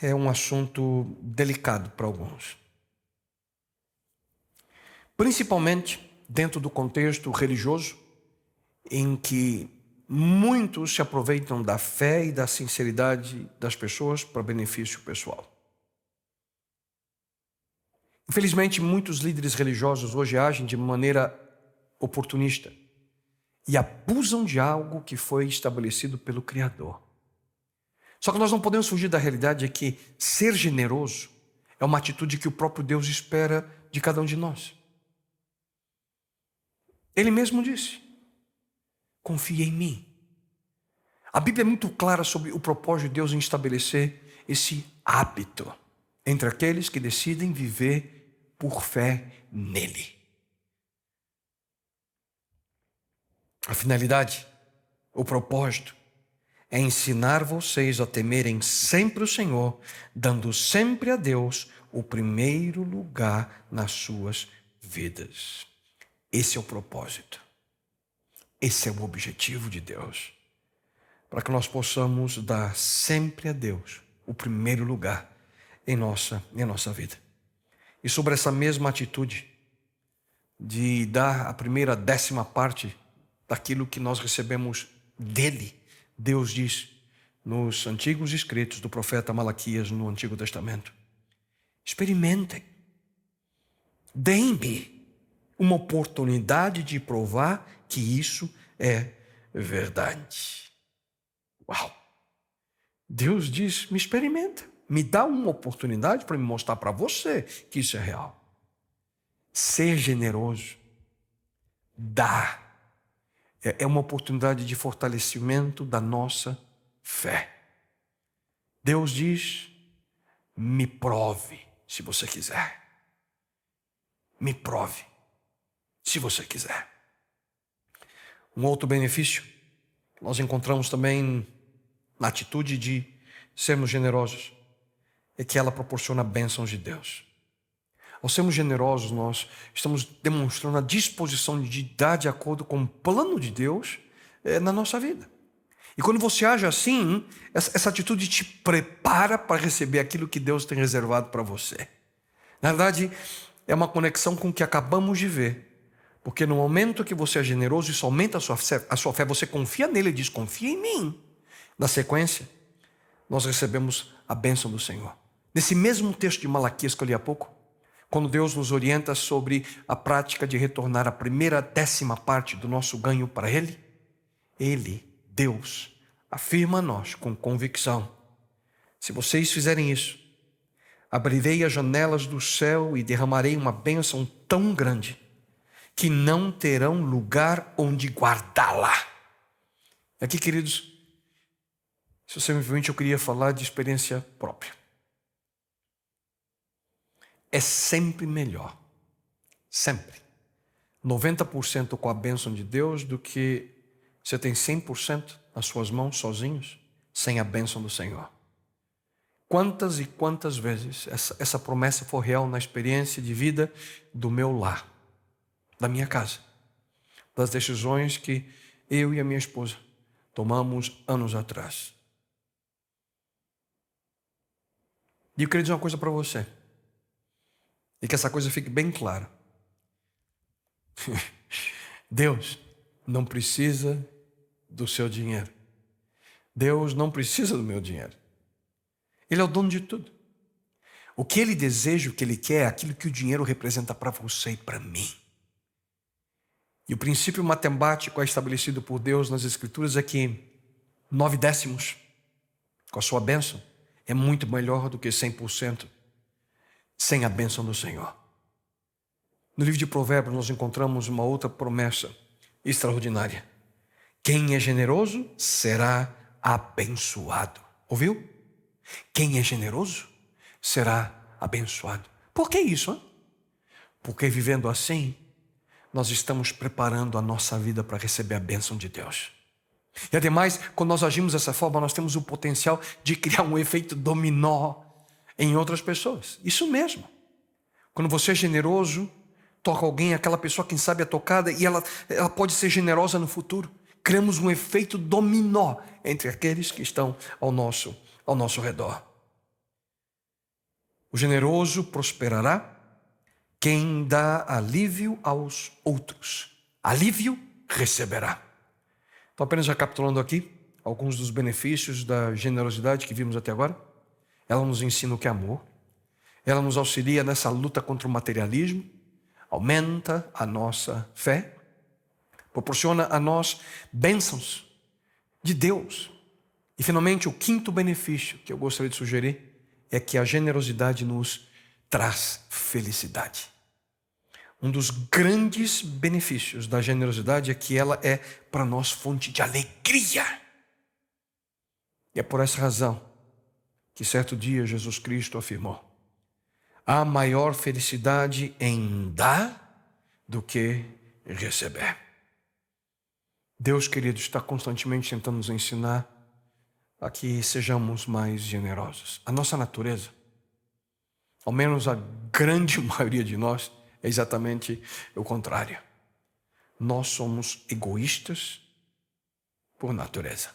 A: é um assunto delicado para alguns. Principalmente dentro do contexto religioso, em que muitos se aproveitam da fé e da sinceridade das pessoas para benefício pessoal. Infelizmente, muitos líderes religiosos hoje agem de maneira oportunista e abusam de algo que foi estabelecido pelo Criador. Só que nós não podemos fugir da realidade, é que ser generoso é uma atitude que o próprio Deus espera de cada um de nós. Ele mesmo disse: confia em mim. A Bíblia é muito clara sobre o propósito de Deus em estabelecer esse hábito entre aqueles que decidem viver por fé nele. A finalidade, o propósito, é ensinar vocês a temerem sempre o Senhor, dando sempre a Deus o primeiro lugar nas suas vidas. Esse é o propósito. Esse é o objetivo de Deus. Para que nós possamos dar sempre a Deus o primeiro lugar em nossa vida. E sobre essa mesma atitude de dar a primeira 10ª parte daquilo que nós recebemos dele, Deus diz nos antigos escritos do profeta Malaquias no Antigo Testamento: experimentem, deem-me uma oportunidade de provar que isso é verdade. Uau! Deus diz: me experimenta, me dá uma oportunidade para me mostrar para você que isso é real. Ser generoso, dar, é uma oportunidade de fortalecimento da nossa fé. Deus diz: me prove se você quiser. Me prove se você quiser. Um outro benefício nós encontramos também na atitude de sermos generosos é que ela proporciona bênçãos de Deus. Ao sermos generosos, nós estamos demonstrando a disposição de dar de acordo com o plano de Deus na nossa vida. E quando você age assim, essa atitude te prepara para receber aquilo que Deus tem reservado para você. Na verdade, é uma conexão com o que acabamos de ver. Porque no momento que você é generoso, isso aumenta a sua fé, você confia nele e diz: confia em mim. Na sequência, nós recebemos a bênção do Senhor. Nesse mesmo texto de Malaquias que eu li há pouco, quando Deus nos orienta sobre a prática de retornar a primeira 10ª parte do nosso ganho para Ele, Deus, afirma a nós com convicção: se vocês fizerem isso, abrirei as janelas do céu e derramarei uma bênção tão grande que não terão lugar onde guardá-la. Aqui, queridos, se você me permite, eu queria falar de experiência própria. É sempre melhor, sempre, 90% com a bênção de Deus do que você tem 100% nas suas mãos sozinhos, sem a bênção do Senhor. Quantas e quantas vezes essa promessa foi real na experiência de vida do meu lar, da minha casa, das decisões que eu e a minha esposa tomamos anos atrás. E eu queria dizer uma coisa para você, e que essa coisa fique bem clara. Deus não precisa do seu dinheiro. Deus não precisa do meu dinheiro. Ele é o dono de tudo. O que Ele deseja, o que Ele quer, é aquilo que o dinheiro representa para você e para mim. E o princípio matemático estabelecido por Deus nas Escrituras é que 9/10 com a sua bênção é muito melhor do que 100% sem a bênção do Senhor. No livro de Provérbios nós encontramos uma outra promessa extraordinária: quem é generoso será abençoado. Ouviu? Quem é generoso será abençoado. Por que isso? Hein? Porque vivendo assim, nós estamos preparando a nossa vida para receber a bênção de Deus. E ademais, quando nós agimos dessa forma, nós temos o potencial de criar um efeito dominó em outras pessoas. Isso mesmo. Quando você é generoso, toca alguém, aquela pessoa, quem sabe, é tocada, e ela pode ser generosa no futuro. Criamos um efeito dominó entre aqueles que estão ao nosso redor. O generoso prosperará. Quem dá alívio aos outros, alívio receberá. Então, apenas recapitulando aqui alguns dos benefícios da generosidade que vimos até agora. Ela nos ensina o que é amor. Ela nos auxilia nessa luta contra o materialismo. Aumenta a nossa fé. Proporciona a nós bênçãos de Deus. E, finalmente, o quinto benefício que eu gostaria de sugerir é que a generosidade nos traz felicidade. Um dos grandes benefícios da generosidade é que ela é para nós fonte de alegria. E é por essa razão que certo dia Jesus Cristo afirmou: Há maior felicidade em dar do que receber. Deus, querido, está constantemente tentando nos ensinar a que sejamos mais generosos. A nossa natureza, ao menos a grande maioria de nós, é exatamente o contrário. Nós somos egoístas por natureza.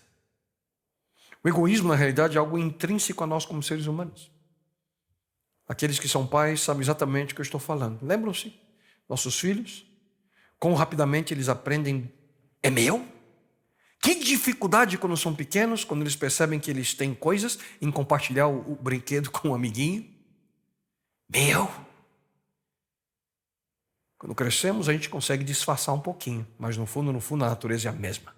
A: O egoísmo, na realidade, é algo intrínseco a nós como seres humanos. Aqueles que são pais sabem exatamente o que eu estou falando. Lembram-se? Nossos filhos, quão rapidamente eles aprendem, é meu? Que dificuldade quando são pequenos, quando eles percebem que eles têm coisas, em compartilhar o brinquedo com um amiguinho. Meu! Quando crescemos, a gente consegue disfarçar um pouquinho, mas no fundo, a natureza é a mesma.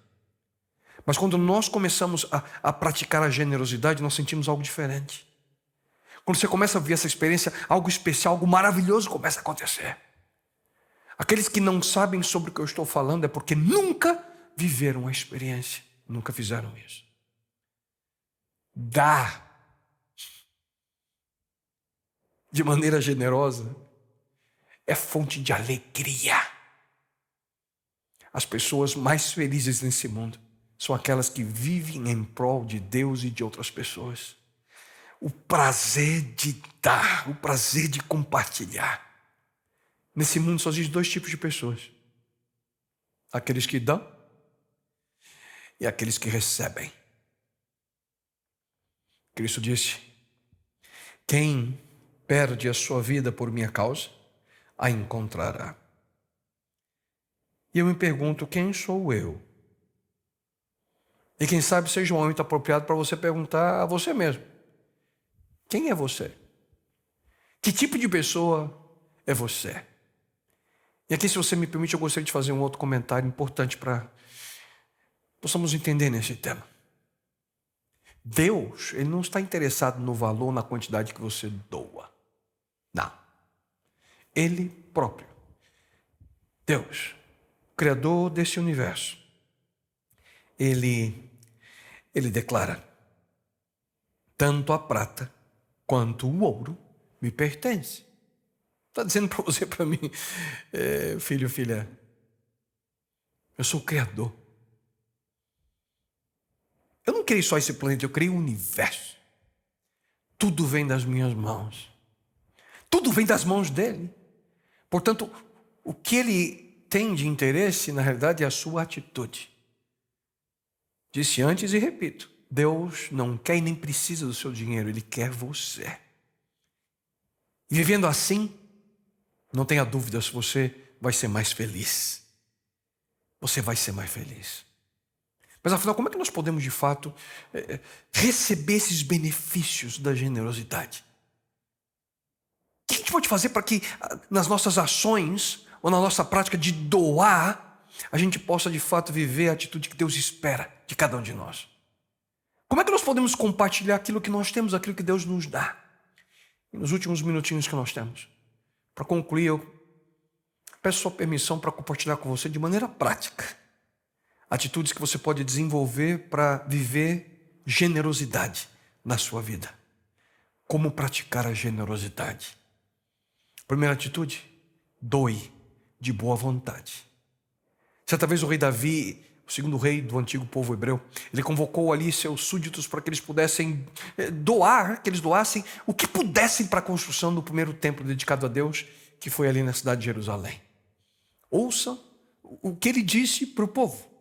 A: Mas quando nós começamos a praticar a generosidade, nós sentimos algo diferente. Quando você começa a ver essa experiência, algo especial, algo maravilhoso começa a acontecer. Aqueles que não sabem sobre o que eu estou falando é porque nunca viveram a experiência, nunca fizeram isso. Dar de maneira generosa é fonte de alegria. As pessoas mais felizes nesse mundo são aquelas que vivem em prol de Deus e de outras pessoas. O prazer de dar, o prazer de compartilhar. Nesse mundo só existe dois tipos de pessoas: aqueles que dão e aqueles que recebem. Cristo disse: quem perde a sua vida por minha causa, a encontrará. E eu me pergunto, quem sou eu? E quem sabe seja um momento apropriado para você perguntar a você mesmo: quem é você? Que tipo de pessoa é você? E aqui, se você me permite, eu gostaria de fazer um outro comentário importante para possamos entender nesse tema. Deus, Ele não está interessado no valor, na quantidade que você doa. Não. Ele próprio, Deus, Criador desse universo, Ele declara: tanto a prata quanto o ouro me pertence. Está dizendo para você, para mim, filho, filha, eu sou o Criador. Eu não criei só esse planeta, eu criei o universo. Tudo vem das minhas mãos. Tudo vem das mãos dele. Portanto, o que ele tem de interesse, na realidade, é a sua atitude. Disse antes e repito: Deus não quer e nem precisa do seu dinheiro, Ele quer você. E vivendo assim, não tenha dúvida se você vai ser mais feliz. Você vai ser mais feliz. Mas afinal, como é que nós podemos de fato receber esses benefícios da generosidade? O que a gente pode fazer para que nas nossas ações ou na nossa prática de doar, a gente possa de fato viver a atitude que Deus espera de cada um de nós? Como é que nós podemos compartilhar aquilo que nós temos, aquilo que Deus nos dá? E nos últimos minutinhos que nós temos, para concluir, eu peço sua permissão para compartilhar com você de maneira prática atitudes que você pode desenvolver para viver generosidade na sua vida. Como praticar a generosidade? Primeira atitude: doe de boa vontade. Certa vez o rei Davi, o segundo rei do antigo povo hebreu, ele convocou ali seus súditos para que eles pudessem doar, que eles doassem o que pudessem para a construção do primeiro templo dedicado a Deus, que foi ali na cidade de Jerusalém. Ouça o que ele disse para o povo.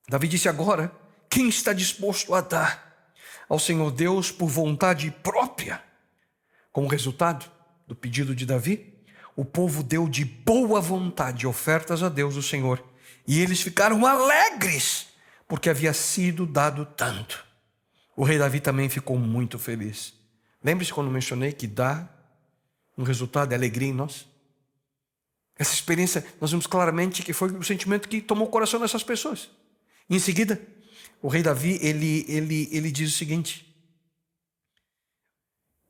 A: Davi disse: agora, quem está disposto a dar ao Senhor Deus por vontade própria? Como resultado do pedido de Davi, o povo deu de boa vontade ofertas a Deus, o Senhor, e eles ficaram alegres, porque havia sido dado tanto. O rei Davi também ficou muito feliz. Lembre-se quando mencionei que dar um resultado é alegria em nós? Essa experiência, nós vimos claramente que foi o sentimento que tomou o coração dessas pessoas. Em seguida, o rei Davi, ele diz o seguinte,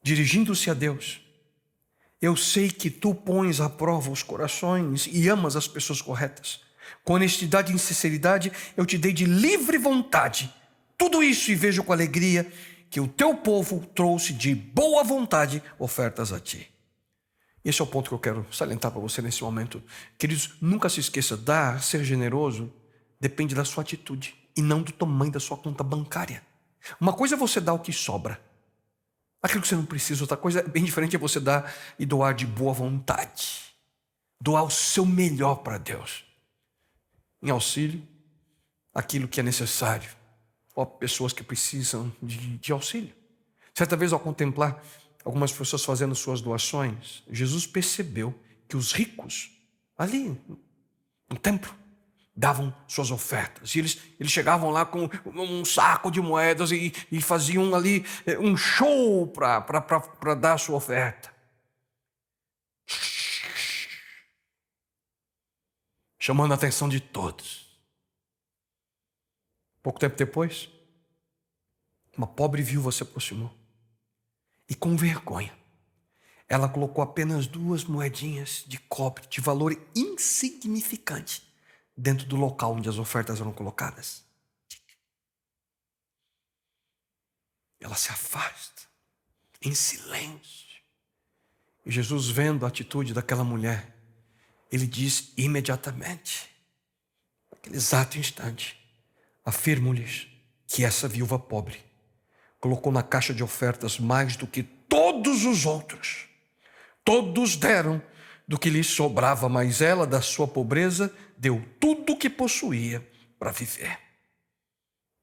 A: dirigindo-se a Deus: eu sei que tu pões à prova os corações e amas as pessoas corretas. Com honestidade e sinceridade, eu te dei de livre vontade tudo isso, e vejo com alegria que o teu povo trouxe de boa vontade ofertas a ti. Esse é o ponto que eu quero salientar para você nesse momento. Queridos, nunca se esqueça, dar, ser generoso, depende da sua atitude e não do tamanho da sua conta bancária. Uma coisa é você dar o que sobra, aquilo que você não precisa. Outra coisa bem diferente é você dar e doar de boa vontade. Doar o seu melhor para Deus, em auxílio àquilo que é necessário, ou a pessoas que precisam de auxílio. Certa vez, ao contemplar algumas pessoas fazendo suas doações, Jesus percebeu que os ricos, ali no templo, davam suas ofertas. E eles chegavam lá com um saco de moedas e faziam ali um show para dar a sua oferta. Chamando a atenção de todos. Pouco tempo depois, uma pobre viúva se aproximou. E com vergonha, ela colocou apenas 2 moedinhas de cobre de valor insignificante dentro do local onde as ofertas eram colocadas. Ela se afasta, em silêncio. E Jesus, vendo a atitude daquela mulher, ele diz imediatamente, naquele exato instante, afirmo-lhes que essa viúva pobre colocou na caixa de ofertas mais do que todos os outros. Todos deram do que lhes sobrava, mas ela, da sua pobreza, deu tudo o que possuía para viver.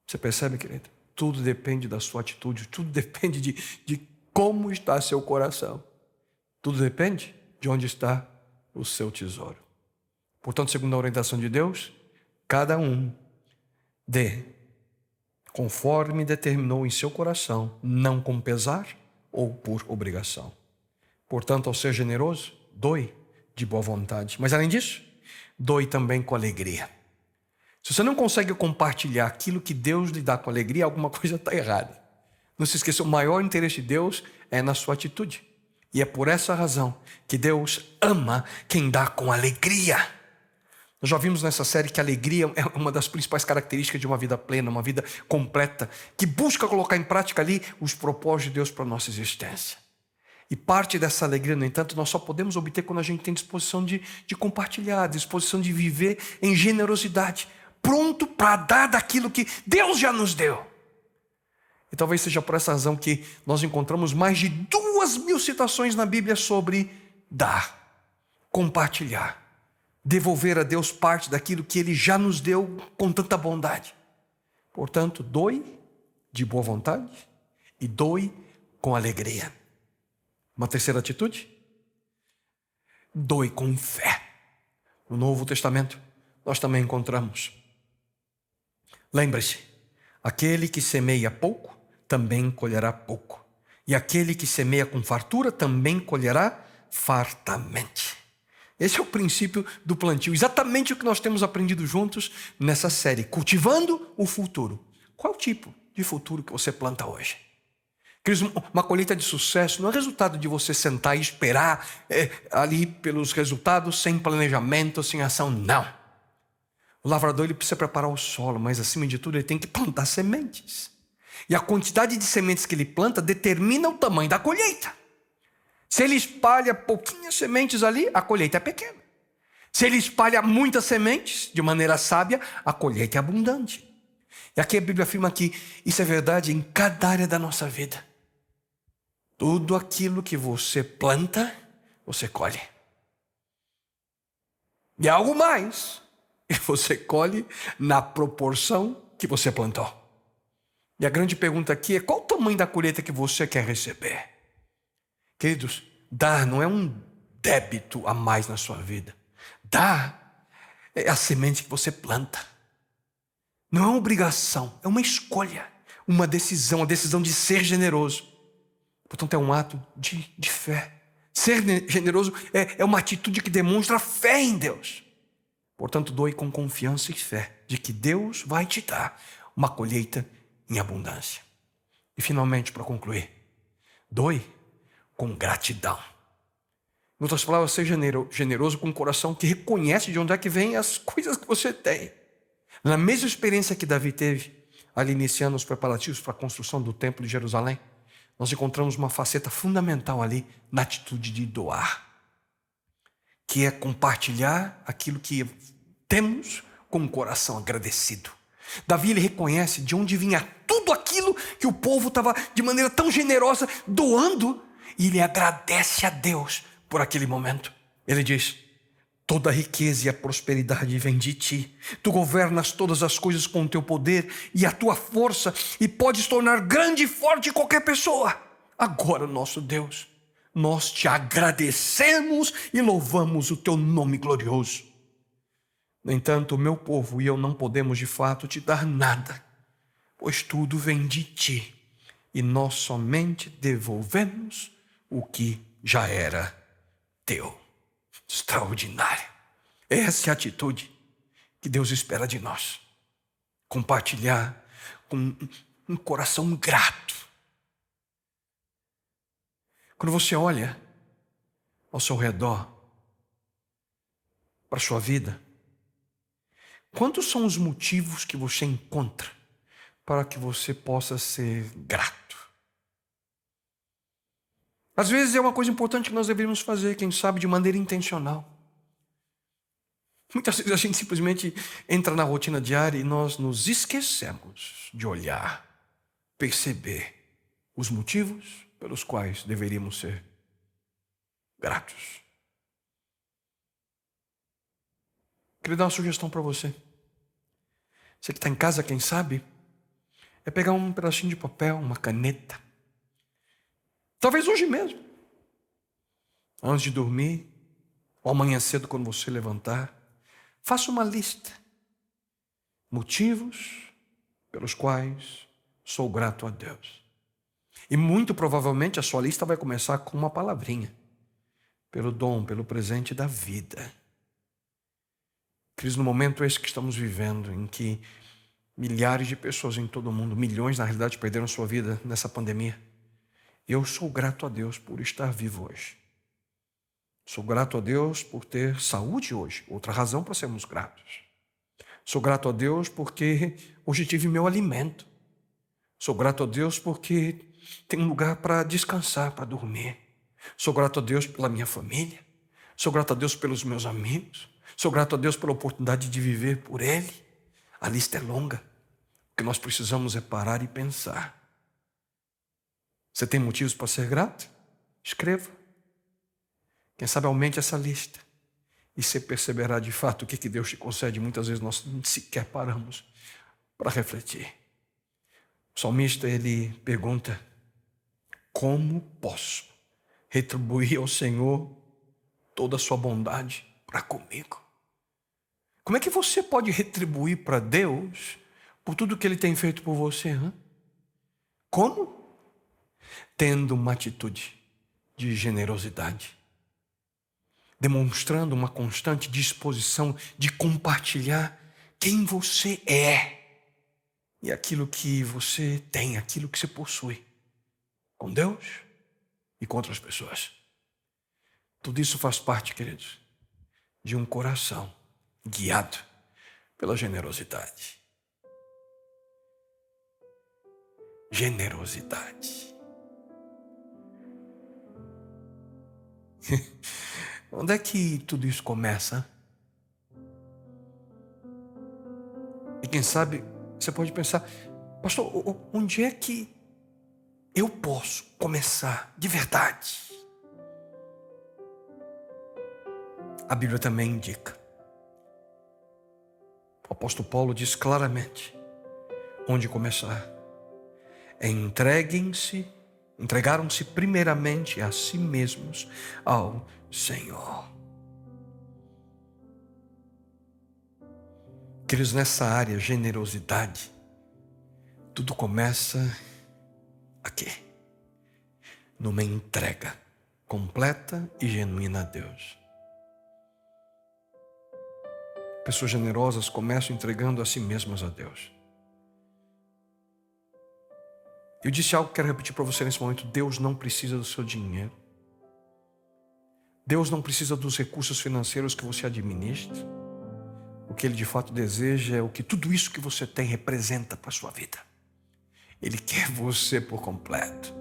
A: Você percebe, querido? Tudo depende da sua atitude, tudo depende de como está seu coração. Tudo depende de onde está o seu tesouro. Portanto, segundo a orientação de Deus, cada um dê conforme determinou em seu coração, não com pesar ou por obrigação. Portanto, ao ser generoso, doe de boa vontade. Mas além disso, doe também com alegria. Se você não consegue compartilhar aquilo que Deus lhe dá com alegria, alguma coisa está errada. Não se esqueça, o maior interesse de Deus é na sua atitude. E é por essa razão que Deus ama quem dá com alegria. Nós já vimos nessa série que a alegria é uma das principais características de uma vida plena, uma vida completa, que busca colocar em prática ali os propósitos de Deus para a nossa existência. E parte dessa alegria, no entanto, nós só podemos obter quando a gente tem disposição de compartilhar, disposição de viver em generosidade, pronto para dar daquilo que Deus já nos deu. E talvez seja por essa razão que nós encontramos mais de 2.000 citações na Bíblia sobre dar, compartilhar, devolver a Deus parte daquilo que Ele já nos deu com tanta bondade. Portanto, doe de boa vontade e doe com alegria. Uma terceira atitude? Doe com fé. No Novo Testamento, nós também encontramos. Lembre-se, aquele que semeia pouco, também colherá pouco. E aquele que semeia com fartura, também colherá fartamente. Esse é o princípio do plantio, exatamente o que nós temos aprendido juntos nessa série, cultivando o futuro. Qual é o tipo de futuro que você planta hoje? Queridos, uma colheita de sucesso não é resultado de você sentar e esperar ali pelos resultados, sem planejamento, sem ação, não. O lavrador ele precisa preparar o solo, mas acima de tudo ele tem que plantar sementes. E a quantidade de sementes que ele planta determina o tamanho da colheita. Se ele espalha pouquinhas sementes ali, a colheita é pequena. Se ele espalha muitas sementes, de maneira sábia, a colheita é abundante. E aqui a Bíblia afirma que isso é verdade em cada área da nossa vida. Tudo aquilo que você planta, você colhe. E algo mais, e você colhe na proporção que você plantou. E a grande pergunta aqui é: qual o tamanho da colheita que você quer receber? Queridos, dar não é um débito a mais na sua vida. Dar é a semente que você planta. Não é uma obrigação, é uma escolha, uma decisão, a decisão de ser generoso. Portanto, é um ato de fé. Ser generoso é uma atitude que demonstra fé em Deus. Portanto, doe com confiança e fé de que Deus vai te dar uma colheita em abundância. E finalmente, para concluir, doe com gratidão. Em outras palavras, seja generoso com um coração que reconhece de onde é que vem as coisas que você tem. Na mesma experiência que Davi teve, ali iniciando os preparativos para a construção do Templo de Jerusalém, nós encontramos uma faceta fundamental ali na atitude de doar, que é compartilhar aquilo que temos com um coração agradecido. Davi, ele reconhece de onde vinha tudo aquilo que o povo estava de maneira tão generosa doando, e ele agradece a Deus por aquele momento. Ele diz: toda a riqueza e a prosperidade vem de ti. Tu governas todas as coisas com o teu poder e a tua força, e podes tornar grande e forte qualquer pessoa. Agora, nosso Deus, nós te agradecemos e louvamos o teu nome glorioso. No entanto, o meu povo e eu não podemos de fato te dar nada, pois tudo vem de ti, e nós somente devolvemos o que já era teu. Extraordinário. Essa é a atitude que Deus espera de nós. Compartilhar com um coração grato. Quando você olha ao seu redor, para a sua vida, quantos são os motivos que você encontra para que você possa ser grato? Às vezes é uma coisa importante que nós deveríamos fazer, quem sabe de maneira intencional. Muitas vezes a gente simplesmente entra na rotina diária e nós nos esquecemos de olhar, perceber os motivos pelos quais deveríamos ser gratos. Queria dar uma sugestão para você. Você que está em casa, quem sabe, é pegar um pedacinho de papel, uma caneta. Talvez hoje mesmo, antes de dormir, ou amanhã cedo quando você levantar, faça uma lista. Motivos pelos quais sou grato a Deus. E muito provavelmente a sua lista vai começar com uma palavrinha. Pelo dom, pelo presente da vida. Queridos, no momento esse que estamos vivendo, em que milhares de pessoas em todo o mundo, milhões na realidade, perderam sua vida nessa pandemia, eu sou grato a Deus por estar vivo hoje. Sou grato a Deus por ter saúde hoje, outra razão para sermos gratos. Sou grato a Deus porque hoje tive meu alimento. Sou grato a Deus porque tenho um lugar para descansar, para dormir. Sou grato a Deus pela minha família. Sou grato a Deus pelos meus amigos. Sou grato a Deus pela oportunidade de viver por Ele. A lista é longa. O que nós precisamos é parar e pensar. Você tem motivos para ser grato? Escreva. Quem sabe aumente essa lista. E você perceberá de fato o que Deus te concede. Muitas vezes nós sequer paramos para refletir. O salmista, ele pergunta: como posso retribuir ao Senhor toda a sua bondade para comigo? Como é que você pode retribuir para Deus por tudo que Ele tem feito por você? Como? Tendo uma atitude de generosidade, demonstrando uma constante disposição de compartilhar quem você é e aquilo que você tem, aquilo que você possui, com Deus e com outras pessoas. Tudo isso faz parte, queridos, de um coração guiado pela generosidade. Generosidade. Onde é que tudo isso começa? E quem sabe, você pode pensar: pastor, onde é que eu posso começar de verdade? A Bíblia também indica. O apóstolo Paulo diz claramente onde começar. Entregaram-se primeiramente a si mesmos ao Senhor. Queridos, nessa área, generosidade, tudo começa aqui, numa entrega completa e genuína a Deus. Pessoas generosas começam entregando a si mesmas a Deus. Eu disse algo que quero repetir para você nesse momento: Deus não precisa do seu dinheiro. Deus não precisa dos recursos financeiros que você administra. O que Ele de fato deseja é o que tudo isso que você tem representa para a sua vida. Ele quer você por completo.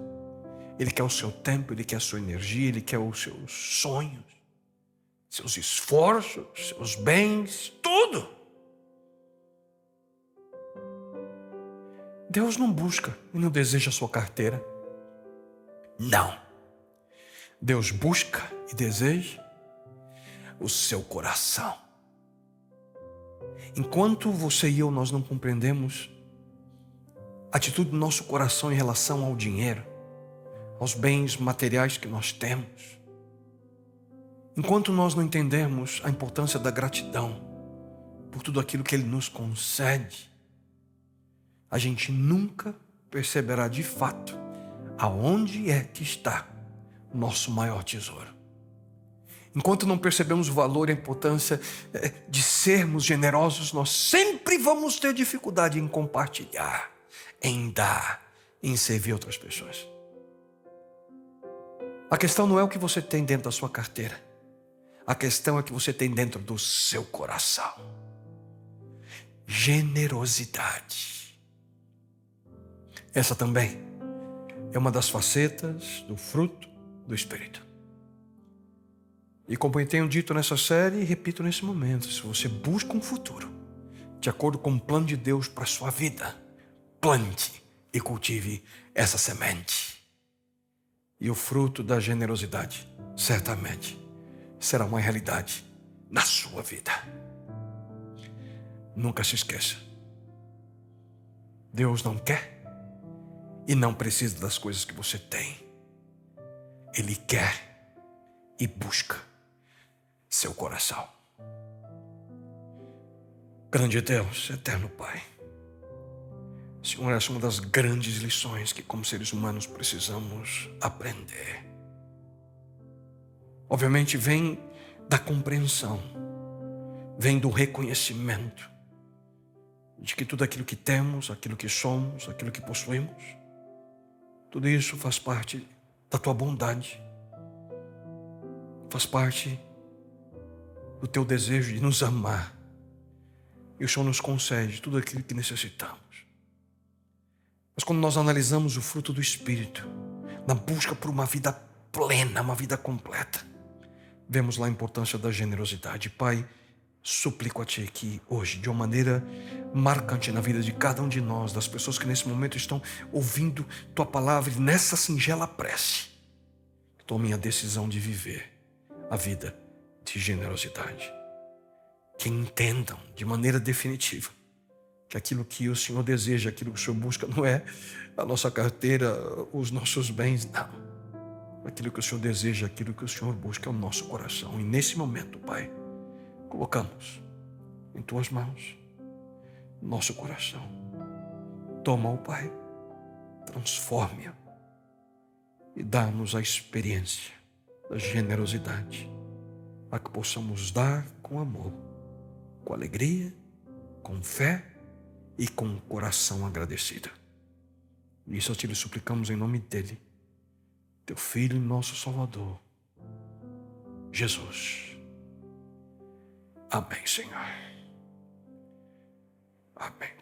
A: Ele quer o seu tempo, Ele quer a sua energia, Ele quer os seus sonhos, seus esforços, seus bens, tudo. Deus não busca e não deseja a sua carteira. Não. Deus busca e deseja o seu coração. Enquanto você e eu, nós não compreendemos a atitude do nosso coração em relação ao dinheiro, aos bens materiais que nós temos, enquanto nós não entendermos a importância da gratidão por tudo aquilo que Ele nos concede, a gente nunca perceberá de fato aonde é que está nosso maior tesouro. Enquanto não percebemos o valor e a importância de sermos generosos, nós sempre vamos ter dificuldade em compartilhar, em dar, em servir outras pessoas. A questão não é o que você tem dentro da sua carteira. A questão é o que você tem dentro do seu coração. Generosidade. Essa também é uma das facetas do fruto do Espírito. E como eu tenho dito nessa série, e repito nesse momento, se você busca um futuro de acordo com o plano de Deus para a sua vida, plante e cultive essa semente. E o fruto da generosidade, certamente, será uma realidade na sua vida. Nunca se esqueça. Deus não quer e não precisa das coisas que você tem. Ele quer e busca seu coração. Grande Deus, eterno Pai, Senhor, essa é uma das grandes lições que como seres humanos precisamos aprender. Obviamente vem da compreensão, vem do reconhecimento de que tudo aquilo que temos, aquilo que somos, aquilo que possuímos, tudo isso faz parte da Tua bondade, faz parte do Teu desejo de nos amar. E o Senhor nos concede tudo aquilo que necessitamos. Mas quando nós analisamos o fruto do Espírito, na busca por uma vida plena, uma vida completa, vemos lá a importância da generosidade. Pai, suplico a Ti que hoje, de uma maneira marcante na vida de cada um de nós, das pessoas que nesse momento estão ouvindo Tua palavra, e nessa singela prece, tomem a decisão de viver a vida de generosidade. Que entendam de maneira definitiva que aquilo que o Senhor deseja, aquilo que o Senhor busca, não é a nossa carteira, os nossos bens, não. Aquilo que o Senhor deseja, aquilo que o Senhor busca é o nosso coração. E nesse momento, Pai, colocamos em Tuas mãos nosso coração. Toma-o, Pai, transforme-o e dá-nos a experiência da generosidade, a que possamos dar com amor, com alegria, com fé e com o coração agradecido. Isso Te suplicamos em nome dEle, Teu Filho e nosso Salvador, Jesus. Amém, Senhor. Amém.